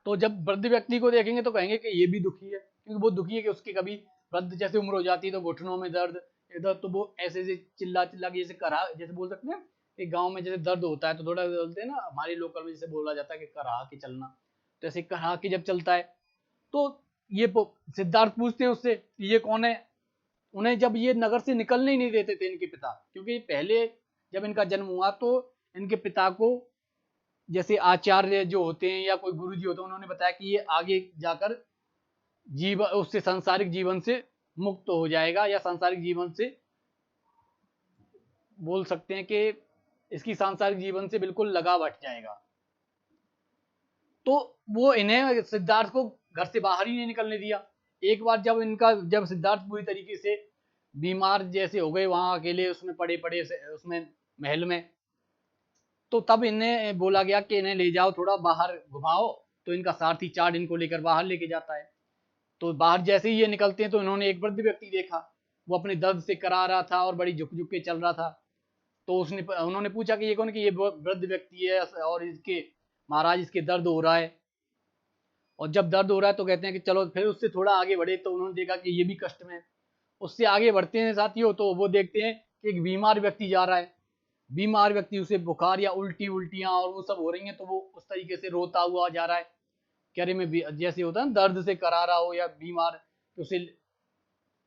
तो जब वृद्ध व्यक्ति को देखेंगे तो कहेंगे कि ये भी दुखी है, क्योंकि वो दुखी है कि उसकी कभी वृद्ध जैसे उम्र हो जाती है तो घुटनों में दर्द, इधर तो वो ऐसे ऐसे चिल्ला चिल्ला के जैसे करा, जैसे बोल सकते हैं एक गांव में जैसे दर्द होता है तो थोड़ा बोलते हैं ना, हमारे लोकल में जैसे बोला जाता है कि करा के चलना, तो ऐसे करा के जब चलता है तो ये सिद्धार्थ पूछते हैं उससे कि ये कौन है। उन्हें जब ये नगर से निकलने ही नहीं देते थे इनके पिता, क्योंकि पहले जब इनका जन्म हुआ तो इनके पिता को जैसे आचार्य जो होते हैं या कोई गुरु जी होते हैं, उन्होंने बताया कि ये आगे जाकर जीवन उससे सांसारिक जीवन से मुक्त हो जाएगा या सांसारिक जीवन से बोल सकते हैं कि इसकी सांसारिक जीवन से बिल्कुल लगाव हट जाएगा। तो वो इन्हें सिद्धार्थ को घर से बाहर ही नहीं निकलने दिया। एक बार जब सिद्धार्थ पूरी तरीके से बीमार जैसे हो गए वहां अकेले उसमें पड़े पड़े उसमें महल में, तो तब इन्हें बोला गया कि इन्हें ले जाओ थोड़ा बाहर घुमाओ, तो इनका सारथी चार्ड इनको लेकर बाहर लेके जाता है। तो बाहर जैसे ही ये निकलते हैं तो इन्होंने एक वृद्ध व्यक्ति देखा, वो अपने दर्द से करा रहा था और बड़ी झुक झुक के चल रहा था। तो उन्होंने पूछा कि ये कौन, कि ये वृद्ध व्यक्ति है और इसके महाराज इसके दर्द हो रहा है। और जब दर्द हो रहा है तो कहते हैं कि चलो फिर उससे थोड़ा आगे बढ़े, तो उन्होंने देखा कि ये भी कष्ट में है। उससे आगे बढ़ते हैं साथियों तो वो देखते हैं कि एक बीमार व्यक्ति जा रहा है। बीमार व्यक्ति उसे बुखार या उल्टियां और वो सब हो रही हैं, तो वो उस तरीके से रोता हुआ जा रहा है, कह रहे में जैसे होता है दर्द से करा रहा हो या बीमार, तो उसे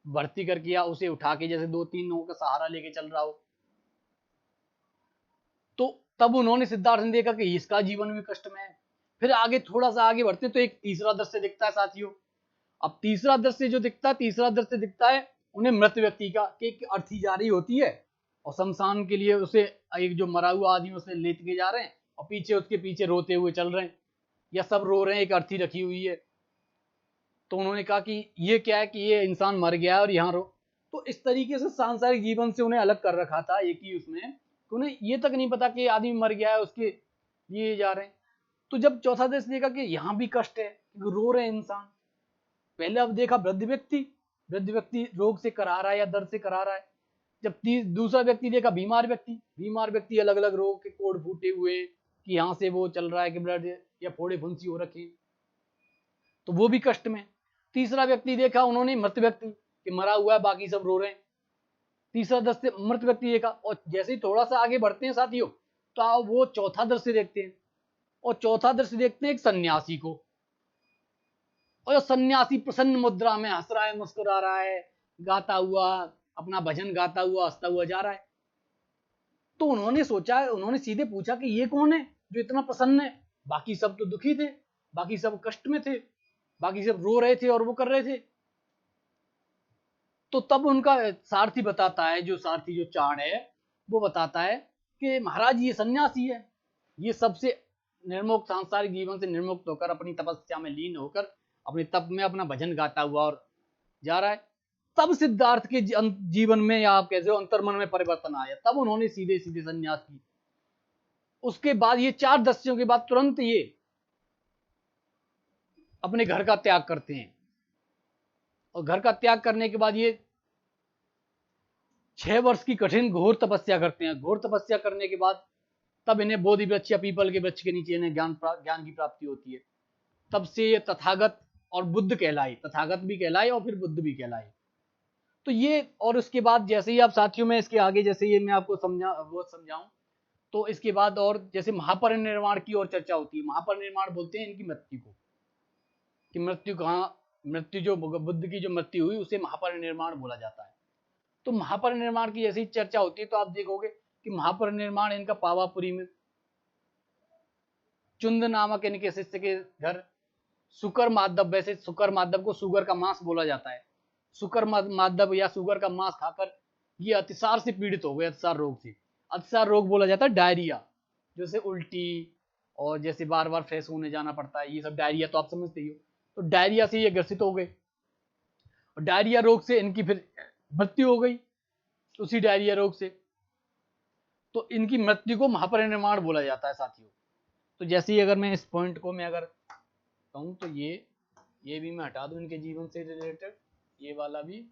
भर्ती करके या उसे उठा के जैसे 2-3 लोगों का सहारा लेके चल रहा हो। तो तब उन्होंने सिद्धार्थ ने देखा कि इसका जीवन भी कष्ट में है। फिर आगे थोड़ा सा आगे बढ़ते तो एक तीसरा दृश्य दिखता है साथियों। अब तीसरा दृश्य जो दिखता है, तीसरा दृश्य दिखता है उन्हें मृत व्यक्ति का, कि एक अर्थी जा रही होती है और शमशान के लिए उसे एक जो मरा हुआ आदमी उसे लेते के जा रहे हैं और पीछे उसके पीछे रोते हुए चल रहे हैं या सब रो रहे हैं, एक अर्थी रखी हुई है। तो उन्होंने कहा कि ये क्या है कि ये इंसान मर गया है और यहाँ रो। तो इस तरीके से सांसारिक जीवन से उन्हें अलग कर रखा था एक ही उसमें, कि उन्हें ये तक नहीं पता कि आदमी मर गया है उसके लिए जा रहे हैं। तो जब चौथा देश देखा कि यहाँ भी कष्ट है, रो रहे हैं इंसान। पहले अब देखा वृद्ध व्यक्ति रोग से करा रहा है या दर्द से करा रहा है। जब दूसरा व्यक्ति देखा बीमार व्यक्ति अलग अलग रोग के कोड फूटे हुए कि यहाँ से वो चल रहा है कि ब्लड या फोड़े फुंसी हो रखी, तो वो भी कष्ट में। तीसरा व्यक्ति देखा उन्होंने मृत व्यक्ति कि मरा हुआ है, बाकी सब रो रहे हैं। तीसरा दृश्य मृत व्यक्ति देखा, और जैसे ही थोड़ा सा आगे बढ़ते हैं साथियों तो वो चौथा दृश्य देखते हैं, और चौथा दृश्य देखते हैं एक सन्यासी को, और सन्यासी प्रसन्न मुद्रा में हंस रहा है, मुस्कुरा रहा है, गाता हुआ अपना भजन गाता हुआ हंसता हुआ जा रहा है। तो उन्होंने सीधे पूछा कि ये कौन है जो इतना प्रसन्न है? बाकी सब तो दुखी थे, बाकी सब कष्ट में थे, बाकी सब रो रहे थे और वो कर रहे थे। तो तब उनका सारथी बताता है, जो सारथी जो चाण है वो बताता है कि महाराज ये सन्यासी है, ये सबसे निर्मुक्त सांसारिक जीवन से निर्मुक्त होकर अपनी तपस्या में लीन होकर अपने तप में अपना भजन गाता हुआ और जा रहा है। तब सिद्धार्थ के जीवन में या आप कैसे अंतर्मन में परिवर्तन आया, तब उन्होंने सीधे सीधे संन्यास की। उसके बाद ये 4 दस्यों के बाद तुरंत ये अपने घर का त्याग करते हैं, और घर का त्याग करने के बाद ये 6 वर्ष की कठिन घोर तपस्या करते हैं। घोर तपस्या करने के बाद तब इन्हें बोधि वृक्ष या पीपल के वृक्ष के नीचे इन्हें ज्ञान की प्राप्ति होती है। तब से ये तथागत और बुद्ध कहलाए, तथागत भी कहलाए और फिर बुद्ध भी कहलाए। तो ये, और उसके बाद जैसे ही आप साथियों में इसके आगे जैसे ये मैं आपको समझाऊं, तो इसके बाद और जैसे महापरिनिर्वाण की और चर्चा होती है। महापरिनिर्वाण बोलते हैं इनकी मृत्यु को, कि मृत्यु जो बुद्ध की जो मृत्यु हुई उसे महापरिनिर्वाण बोला जाता है। तो महापरिनिर्वाण की जैसी चर्चा होती है तो आप देखोगे कि महापरिनिर्वाण इनका पावापुरी में चुंद नामक इनके शिष्य के घर सुकर माधव, वैसे सुकर माधव को सुगर का मांस बोला जाता है, सुकर माधव या सुगर का मांस खाकर ये अतिसार से पीड़ित हो गए, अतिसार रोग से। अतिसार रोग बोला जाता है डायरिया, जैसे उल्टी और जैसे बार बार फ्रेश होने जाना पड़ता है, ये सब डायरिया तो आप समझते ही हो। तो डायरिया से ये ग्रसित हो गए और डायरिया रोग से इनकी फिर मृत्यु हो गई उसी डायरिया रोग से। तो इनकी मृत्यु को महापरिनिर्वाण बोला जाता है साथियों। तो जैसे ही अगर मैं इस पॉइंट को मैं अगर कहूँ तो ये भी मैं हटा दूं इनके जीवन से रिलेटेड, ये वाला भी।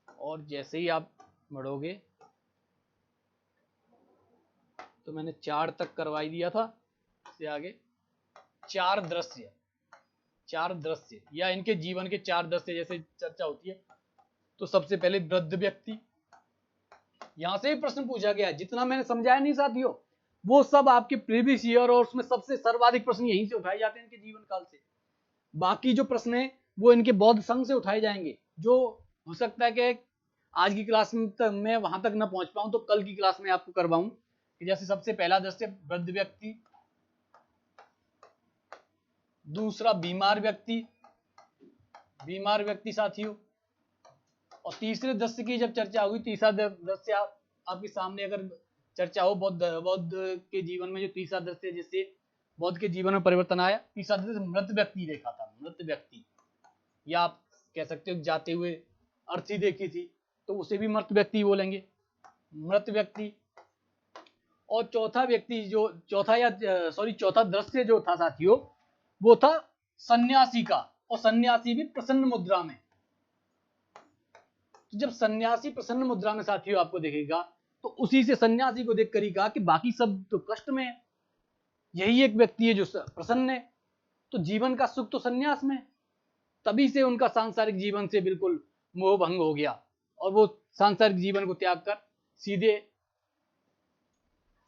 और जैसे ही आप बढ़ोगे तो मैंने 4 तक करवाई दिया था, इससे आगे 4 दृश्य या इनके जीवन के 4 दृश्य जैसे चर्चा होती है। तो सबसे पहले वृद्ध व्यक्ति, यहां से भी प्रश्न पूछा गया है, जितना मैंने समझाया नहीं साथियों वो सब आपके प्रीवियस ईयर और उसमें सबसे सर्वाधिक प्रश्न यहीं से उठाए जाते हैं इनके जीवन काल से। बाकी जो प्रश्न है वो इनके बौद्ध संघ से उठाए जाएंगे, जो हो सकता है कि आज की क्लास में मैं वहां तक ना पहुंच पाऊं, तो कल की क्लास में आपको करवाऊं। जैसे सबसे पहला दृश्य वृद्ध व्यक्ति, दूसरा बीमार व्यक्ति साथियों, और तीसरे दृश्य की जब चर्चा होगी, तीसरा दृश्य आपके सामने अगर चर्चा हो बौद्ध के जीवन में जो तीसरा दृश्य जिससे बौद्ध के जीवन में परिवर्तन आया, तीसरा दृश्य मृत व्यक्ति देखा था, मृत व्यक्ति, या आप कह सकते हो जाते हुए अर्थी देखी थी तो उसे भी मृत व्यक्ति बोलेंगे, मृत व्यक्ति। और चौथा दृश्य जो था साथियों वो था सन्यासी का, और सन्यासी भी प्रसन्न मुद्रा में। तो जब सन्यासी प्रसन्न मुद्रा में साथियों आपको देखेगा तो उसी से सन्यासी को देखकर ही कहा कि बाकी सब तो कष्ट में है, यही एक व्यक्ति है जो प्रसन्न है, तो जीवन का सुख तो सन्यास में। तभी से उनका सांसारिक जीवन से बिल्कुल मोह भंग हो गया और वो सांसारिक जीवन को त्याग कर सीधे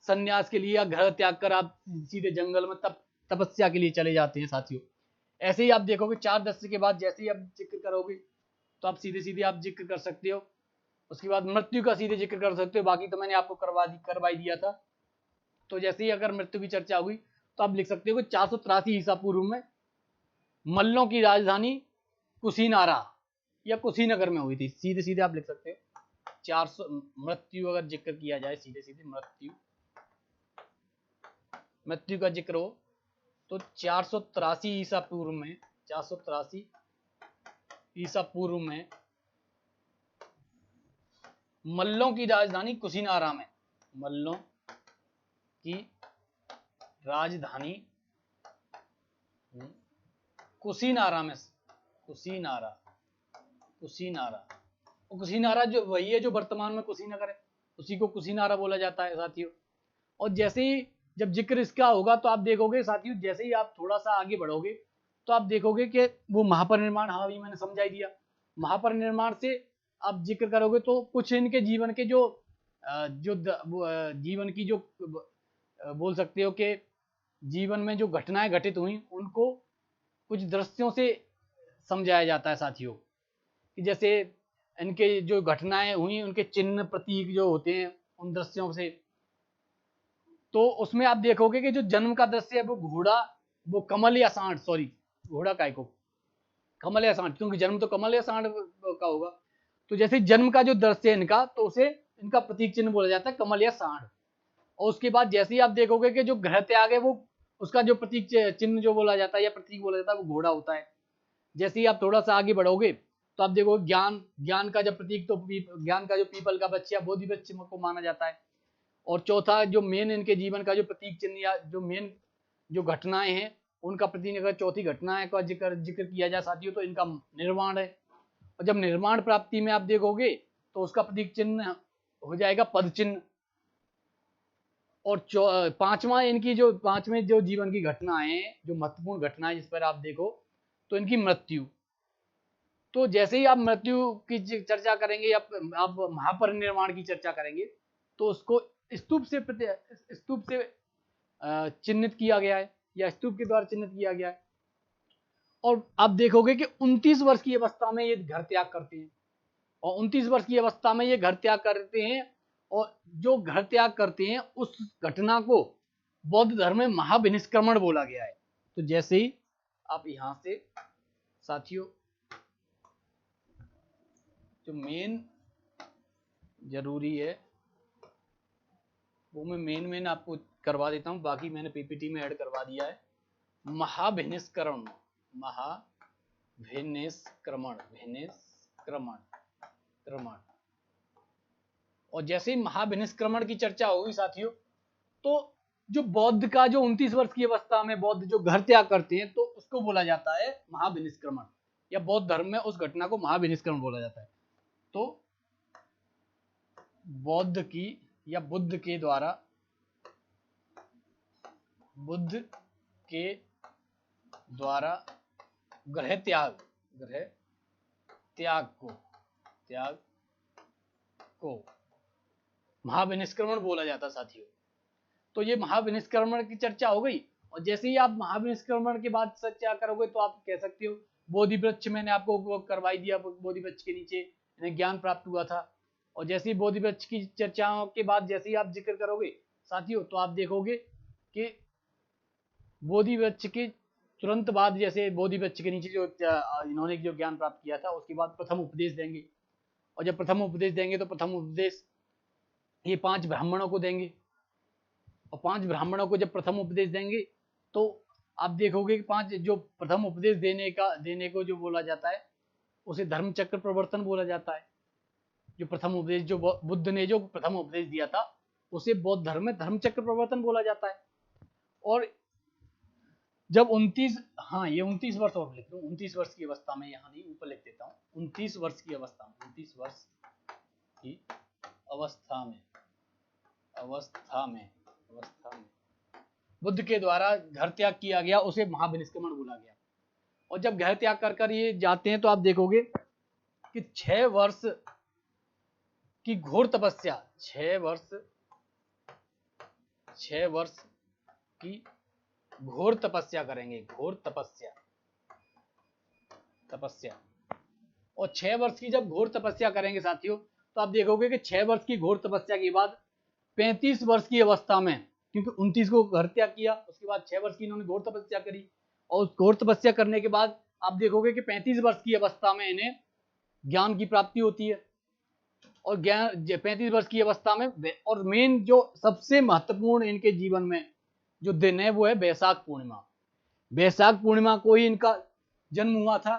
सन्यास के लिए या घर त्याग कर आप सीधे जंगल में तपस्या के लिए चले जाते हैं साथियों। ऐसे ही आप देखोगे 4 दशक के बाद जैसे ही आप जिक्र करोगे तो आप सीधे सीधे आप जिक्र कर सकते हो, उसके बाद मृत्यु का सीधे जिक्र कर सकते हो, बाकी तो मैंने आपको करवाई दिया था। तो जैसे ही अगर मृत्यु की चर्चा हुई तो आप लिख सकते हो कि 483 ईसा पूर्व में मल्लों की राजधानी कुशीनारा या कुशीनगर में हुई थी, सीधे सीधे आप लिख सकते हो 400। मृत्यु अगर जिक्र किया जाए सीधे सीधे मृत्यु का जिक्र हो तो 483 ईसा पूर्व में, 483 ईसा पूर्व में मल्लों की राजधानी कुशीनारा में, मल्लों की राजधानी कुशीनारा में, कुशीनारा जो वही है जो वर्तमान में कुशीनगर है, उसी को कुशीनारा बोला जाता है साथियों। और जैसे ही जब जिक्र इसका होगा तो आप देखोगे साथियों, जैसे ही आप थोड़ा सा आगे बढ़ोगे तो आप देखोगे कि वो महापरिनिर्वाण, हाँ अभी मैंने समझाई दिया, महापरिनिर्वाण से आप जिक्र करोगे तो कुछ इनके जीवन के जो जीवन की जो बोल सकते हो कि जीवन में जो घटनाएं घटित हुई उनको कुछ दृश्यों से समझाया जाता है साथियों, कि जैसे इनके जो घटनाएं हुई उनके चिन्ह प्रतीक जो होते हैं उन दृश्यों से। तो उसमें आप देखोगे कि जो जन्म का दृश्य है वो घोड़ा, वो कमल या सांड, सॉरी घोड़ा काय को, कमल या सांड, क्योंकि जन्म तो कमल या सांड का होगा। तो जैसे जन्म का जो दृश्य है इनका, तो उसे इनका प्रतीक चिन्ह बोला जाता है कमल या सांड। और उसके बाद जैसे ही आप देखोगे कि जो ग्रह त्याग है वो उसका जो प्रतीक चिन्ह जो बोला जाता है या प्रतीक बोला जाता है वो घोड़ा होता है। जैसे ही आप थोड़ा सा आगे बढ़ोगे तो आप देखोगे ज्ञान का जो प्रतीक, तो ज्ञान का जो पीपल का बच्चा बोधि वृक्ष को माना जाता है। और चौथा जो मेन इनके जीवन का जो प्रतीक चिन्ह या जो मेन जो घटनाएं हैं उनका प्रतीक, अगर चौथी घटनाएं का जिक्र किया जाए साथियों तो इनका निर्वाण है। और जब निर्माण प्राप्ति में आप देखोगे तो उसका प्रतीक चिन्ह हो जाएगा पद चिन्ह। और पांचवा इनकी जो पांचवें जो जीवन की घटनाएं, जो महत्वपूर्ण घटनाएं जिस पर आप देखो तो इनकी मृत्यु। तो जैसे ही आप मृत्यु की चर्चा करेंगे या आप महापरिनिर्वाण की चर्चा करेंगे तो उसको स्तूप से चिन्हित किया गया है या स्तूप के द्वारा चिन्हित किया गया है। और आप देखोगे कि 29 वर्ष की अवस्था में ये घर त्याग करते हैं, और 29 वर्ष की अवस्था में ये घर त्याग करते हैं। और जो घर त्याग करते हैं उस घटना को बौद्ध धर्म में महाविनिष्क्रमण बोला गया है। तो जैसे ही आप यहां से साथियों जो मेन जरूरी है वो मैं मेन आपको करवा देता हूं, बाकी मैंने पीपीटी में ऐड करवा दिया है। महाविनिष्क्रमण, क्रमण। और जैसे ही महाविनिष्क्रमण की चर्चा होगी साथियों, तो जो बौद्ध का जो 29 वर्ष की अवस्था में बौद्ध जो घर त्याग करते हैं तो उसको बोला जाता है महाविनिष्क्रमण, या बौद्ध धर्म में उस घटना को महाविनिष्क्रमण बोला जाता है। तो बौद्ध की या बुद्ध के द्वारा गृह त्याग को महाविनिष्क्रमण बोला जाता साथियों। तो ये महाविनिष्क्रमण की चर्चा हो गई, और जैसे ही आप महाविनिष्क्रमण के बाद चर्चा करोगे तो आप कह सकते हो बोधि वृक्ष मैंने आपको करवाई दिया, बोधि वृक्ष के नीचे इन्हें ज्ञान प्राप्त हुआ था। और जैसे ही बोधि वृक्ष की चर्चाओं के बाद जैसे ही आप जिक्र करोगे साथियों, तो आप देखोगे कि बोधि वृक्ष के तुरंत बाद जैसे बोधि वृक्ष के नीचे जो इन्होंने जो ज्ञान प्राप्त किया था उसके बाद प्रथम उपदेश देंगे, और जब प्रथम उपदेश देंगे तो प्रथम उपदेश ये 5 ब्राह्मणों को देंगे, और 5 ब्राह्मणों को जब प्रथम उपदेश देंगे तो आप देखोगे कि 5 जो प्रथम उपदेश देने को जो बोला जाता है उसे धर्म चक्र प्रवर्तन बोला जाता है। जो प्रथम उपदेश जो बुद्ध ने जो प्रथम उपदेश दिया था उसे बौद्ध धर्म में धर्म चक्र प्रवर्तन बोला जाता है। और जब 29 वर्ष और लिख दूं, 29 वर्ष की अवस्था में, यहाँ नहीं ऊपर लिख देता हूँ, 29 वर्ष की अवस्था में बुद्ध के द्वारा घर त्याग किया गया उसे महाविनिष्क्रमण बोला गया। और जब घर त्याग कर ये जाते हैं तो आप देखोगे कि 6 वर्ष की घोर तपस्या, 6 वर्ष की घोर तपस्या करेंगे, घोर तपस्या। और 6 वर्ष की जब घोर तपस्या करेंगे साथियों, तो आप देखोगे कि 6 वर्ष की घोर तपस्या के बाद 35 वर्ष की अवस्था में, क्योंकि 29 को घर त्याग किया, उसके बाद 6 वर्ष की इन्होंने घोर तपस्या करी, और उस घोर तपस्या करने के बाद आप देखोगे कि 35 वर्ष की अवस्था में इन्हें ज्ञान की प्राप्ति होती है। और 35 वर्ष की अवस्था में, और मेन जो सबसे महत्वपूर्ण इनके जीवन में जो दिन है वो है वैशाख पूर्णिमा। वैशाख पूर्णिमा को ही इनका जन्म हुआ था,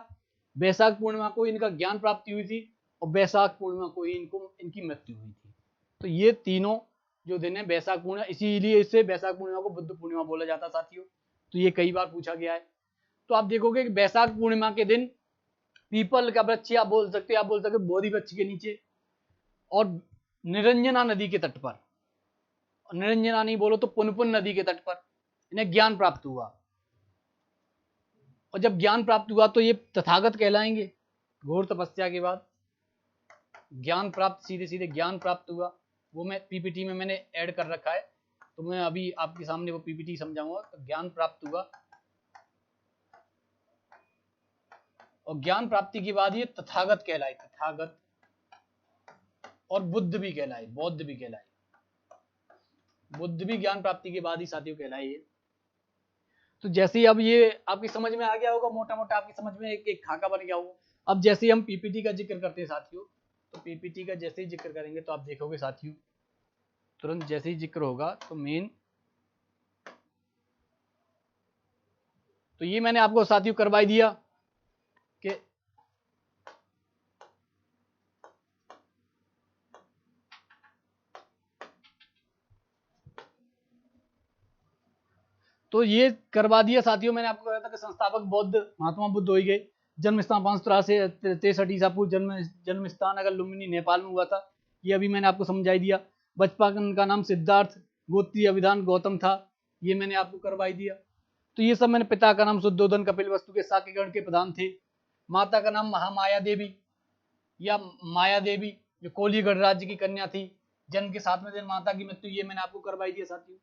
वैशाख पूर्णिमा को इनका ज्ञान प्राप्ति हुई थी, और वैशाख पूर्णिमा को ही इनकी मृत्यु हुई थी। तो ये तीनों जो दिन है वैशाख पूर्णिमा, इसीलिए इसे वैशाख पूर्णिमा को बुद्ध पूर्णिमा बोला जाता साथियों। तो ये कई बार पूछा गया है। तो आप देखोगे कि वैशाख पूर्णिमा के दिन पीपल का वृक्ष, आप बोल सकते बोधि वृक्ष के नीचे और निरंजना नदी के तट पर, निरंजना नहीं बोलो तो पुनपुन नदी के तट पर इन्हें ज्ञान प्राप्त हुआ। और जब ज्ञान प्राप्त हुआ तो ये तथागत कहलाएंगे। घोर तपस्या के बाद ज्ञान प्राप्त, सीधे ज्ञान प्राप्त हुआ। वो मैं पीपीटी में मैंने ऐड कर रखा है, तो मैं अभी आपके सामने वो पीपीटी समझाऊंगा। तो ज्ञान प्राप्त हुआ, और ज्ञान प्राप्ति के बाद ये तथागत कहलाए, तथागत, और बुद्ध भी कहलाए, बौद्ध भी कहलाए। बुद्ध भी ज्ञान प्राप्ति के बाद ही साथियों कहलाए ये। तो जैसे ही अब ये आपकी समझ में आ गया होगा, मोटा मोटा आपकी समझ में एक खाका बन गया होगा। अब जैसे ही हम पीपीटी का जिक्र करते हैं साथियों, तो पीपीटी का जैसे ही जिक्र करेंगे तो आप देखोगे साथियों, तुरंत जैसे ही जिक्र होगा तो मेन, तो ये मैंने आपको साथियों करवाई दिया कि तो ये करवा दिया साथियों। मैंने आपको कहा था कि संस्थापक बौद्ध महात्मा बुद्ध हो गए। जन्म स्थान 563 ईसा पूर्व, जन्म स्थान अगर लुम्बिनी नेपाल में हुआ था, ये अभी मैंने आपको समझाई दिया। बचपन का नाम सिद्धार्थ, गोत्रीय अभिधान गौतम था, ये मैंने आपको करवाई दिया। तो ये सब मैंने, पिता का नाम शुद्धोधन कपिलवस्तु के शाक्यगण के प्रधान थे। माता का नाम महामाया देवी या माया देवी, जो कोली गणराज्य की कन्या थी। जन्म के 7वें दिन माता की मृत्यु, ये मैंने आपको करवाई दिया साथियों।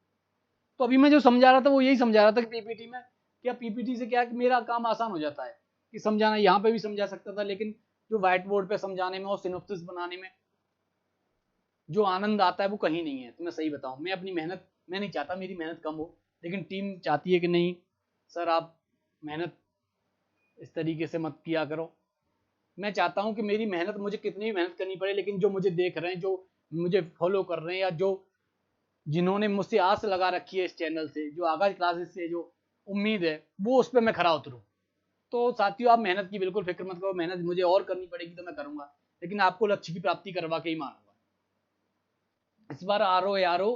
तो अभी मैं जो समझा रहा था वो यही समझा रहा था कि पीपीटी में क्या, पीपीटी से क्या है कि मेरा काम आसान हो जाता है कि समझाना। यहाँ पे भी समझा सकता था, लेकिन जो व्हाइट बोर्ड पे समझाने में और सिनॉप्सिस बनाने में जो आनंद आता है वो कहीं नहीं है। तो मैं सही बताऊं, मैं अपनी मेहनत मैं नहीं चाहता मेरी मेहनत कम हो, लेकिन टीम चाहती है कि नहीं सर आप मेहनत इस तरीके से मत किया करो। मैं चाहता हूं कि मेरी मेहनत, मुझे कितनी भी मेहनत करनी पड़े, लेकिन जो मुझे देख रहे हैं, जो मुझे फॉलो कर रहे हैं, या जो जिन्होंने मुझसे आस लगा रखी है इस चैनल से, जो आगाज क्लासेस से जो उम्मीद है, वो उस पर मैं खरा उतरूं। तो साथियों आप मेहनत की बिल्कुल फिक्र मत करो, मेहनत मुझे और करनी पड़ेगी तो मैं करूंगा, लेकिन आपको लक्ष्य की प्राप्ति करवा के ही मानूंगा। इस बार आरो यारो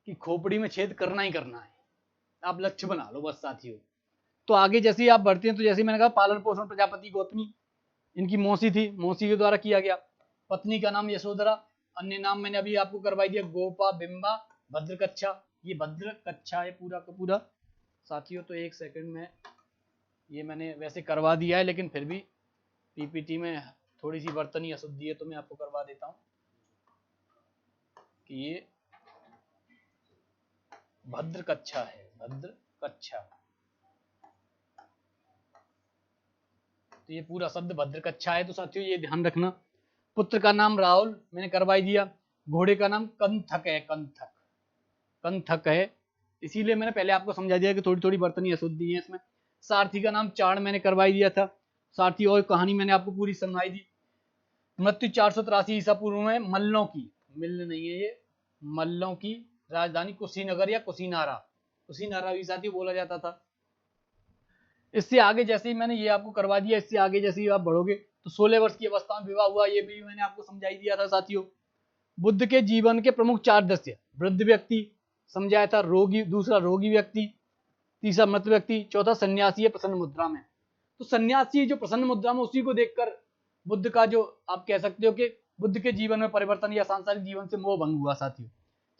कि खोपड़ी में छेद करना ही करना है, आप लक्ष्य बना लो बस साथियों। तो आगे जैसे ही आप बढ़ते हैं, तो जैसे मैंने कहा पालन पोषण प्रजापति गौतमी इनकी मौसी थी, मौसी के द्वारा किया गया। पत्नी का नाम यशोधरा, अन्य नाम मैंने अभी आपको करवाई दिया, गोपा, बिंबा, भद्रकच्छा। ये भद्रकच्छा है पूरा का पूरा साथियों। तो एक सेकंड में, ये मैंने वैसे करवा दिया है, लेकिन फिर भी पीपीटी में थोड़ी सी बर्तनी अशुद्धि है, तो मैं आपको करवा देता हूँ कि ये भद्रकच्छा है, भद्रकच्छा। तो ये पूरा शब्द भद्रकच्छा है। तो साथियों ये ध्यान रखना। पुत्र का नाम राहुल, मैंने करवाई दिया। घोड़े का नाम कंथक है, कंथक, कंथक है, इसीलिए मैंने पहले आपको समझा दिया कि थोड़ी थोड़ी बर्तनी अशुद्धि है इसमें। सारथी का नाम चाण, मैंने करवाई दिया था। सारथी और कहानी मैंने आपको पूरी सुनाई दी। मृत्यु 483 ईसा पूर्व में मल्लों की, मिल नहीं है ये, मल्लों की राजधानी कुशीनगर या कुशीनारा, कुशीनारा भी साथियों बोला जाता था। इससे आगे जैसे ही मैंने ये आपको करवा दिया, इससे आगे जैसे ही आप बढ़ोगे तो 16 वर्ष की अवस्था में विवाह हुआ, ये भी मैंने आपको समझाई दिया था साथियों। बुद्ध के जीवन के प्रमुख 4 दृश्य, वृद्ध व्यक्ति समझाया था, रोगी, दूसरा रोगी व्यक्ति, तीसरा मृत व्यक्ति, चौथा सन्यासी है प्रसन्न मुद्रा में। तो सन्यासी जो प्रसन्न मुद्रा में, उसी को देखकर बुद्ध का जो आप कह सकते हो कि बुद्ध के जीवन में परिवर्तन या सांसारिक जीवन से मोह भंग हुआ साथियों।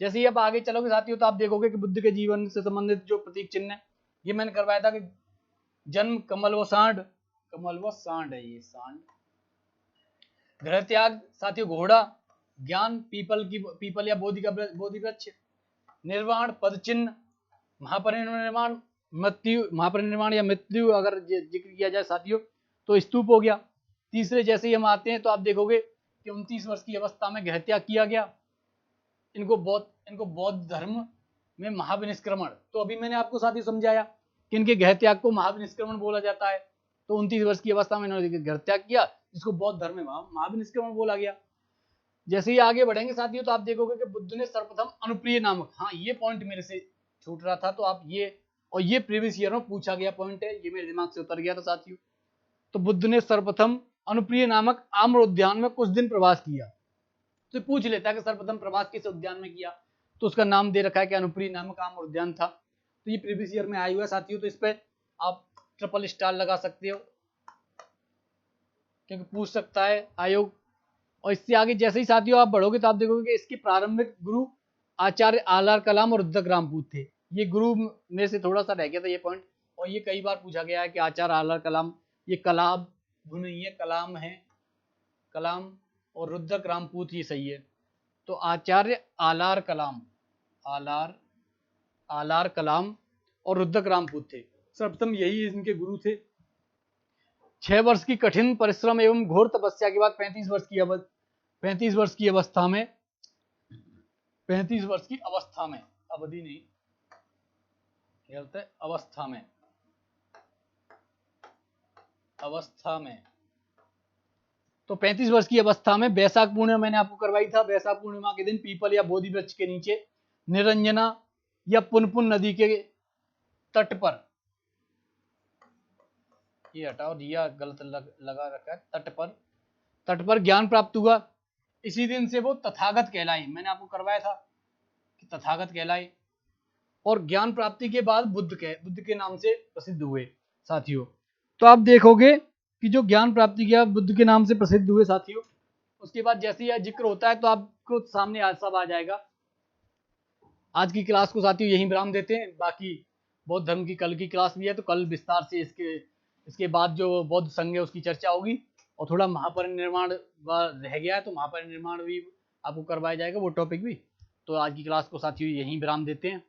जैसे ही आप आगे चलोगे साथियों, तो आप देखोगे कि बुद्ध के जीवन से संबंधित जो प्रतीक चिन्ह है, ये मैंने करवाया था कि जन्म कमल व सांड, कमल व सांड है ये, सांड। गृह त्याग साथियों घोड़ा, ज्ञान पीपल की, पीपल या बोधि का बोधि वृक्ष, निर्वाण पद चिन्ह, महापरिनिर्वाण मृत्यु, महापरिनिर्वाण या मृत्यु अगर जिक्र किया जाए साथियों तो स्तूप हो गया। तीसरे जैसे ही हम आते हैं तो आप देखोगे कि 29 वर्ष की अवस्था में गृह त्याग किया गया। इनको बौद्ध धर्म में महाविनिष्क्रमण, तो अभी मैंने आपको साथियों समझाया कि इनके गृह त्याग को महाविनिष्क्रमण बोला जाता है। तो 29 वर्ष की अवस्था में इन्होंने गृह त्याग किया, जिसको बौद्ध धर्म में महाविनिष्क्रमण बोला गया। जैसे ही आगे बढ़ेंगे साथियों तो आप देखोगे कि बुद्ध ने सर्वप्रथम अनुप्रिय नामक, हाँ ये पॉइंट मेरे से छूट रहा था, तो आप ये, और ये प्रीवियस ईयर में पूछा गया पॉइंट है, ये मेरे दिमाग से उतर गया था साथियों। तो बुद्ध ने सर्वप्रथम अनुप्रिय नामक आम्र उद्यान में कुछ दिन प्रवास किया। तो पूछ लेता है कि सर्वप्रथम प्रवास किस उद्यान में किया, तो उसका नाम दे रखा है कि अनुप्रिय नामक आम्र उद्यान था। तो ये प्रीवियस ईयर में आया हुआ है साथियों, तो इस पर आप ट्रिपल स्टार लगा सकते हो, क्योंकि पूछ सकता है आयोग। और इससे आगे जैसे ही साथियों आप बढ़ोगे तो आप देखोगे कि इसके प्रारंभिक गुरु आचार्य आलार कलाम और रुद्रक रामपूत थे। ये गुरु में से थोड़ा सा रह गया था ये पॉइंट, और ये कई बार पूछा गया है कि आचार्य आलार कलाम, ये कलाम नहीं है, कलाम है, कलाम, और रुद्रक रामपूत ही सही है। तो आचार्य आलार कलाम, आलार कलाम और रुद्रक रामपूत थे, सर्वप्रथम यही इनके गुरु थे। 6 वर्ष की कठिन परिश्रम एवं घोर तपस्या के बाद 35 वर्ष की अवस्था में, 35 वर्ष की अवस्था में, अवधि नहीं, अवस्था में, तो 35 वर्ष की अवस्था में बैसाख पूर्णिमा मैंने आपको करवाई था। बैसाख पूर्णिमा के दिन पीपल या बोधि वृक्ष के नीचे निरंजना या पुनपुन नदी के तट पर, ये हटाओ, दिया गलत लगा रखा है, तट पर ज्ञान प्राप्त हुआ। इसी दिन से वो तथागत कहलाई, मैंने आपको करवाया था कि तथागत कहलाई। और ज्ञान प्राप्ति के बाद बुद्ध के नाम से प्रसिद्ध हुए साथियों। तो आप देखोगे कि जो ज्ञान प्राप्ति किया बुद्ध के नाम से प्रसिद्ध हुए साथियों, उसके बाद जैसे ही जिक्र होता है तो आपको सामने सब आ जाएगा। आज की क्लास को साथियों यहीं विराम देते हैं। बाकी बौद्ध धर्म की कल की क्लास भी है, तो कल विस्तार से इसके बाद जो बौद्ध संघ है उसकी चर्चा होगी, और थोड़ा महापरिनिर्वाण रह गया है तो महापरिनिर्वाण भी आपको करवाया जाएगा, वो टॉपिक भी। तो आज की क्लास को साथियों यहीं विराम देते हैं।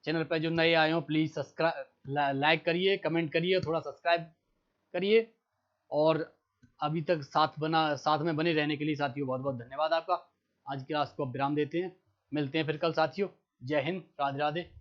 चैनल पर जो नए आए हो प्लीज़ सब्सक्राइब, लाइक करिए, कमेंट करिए, थोड़ा सब्सक्राइब करिए, और अभी तक साथ में बने रहने के लिए साथियों बहुत बहुत धन्यवाद आपका। आज की क्लास को अब विराम देते हैं। मिलते हैं फिर कल साथियों। जय हिंद, राधे राधे।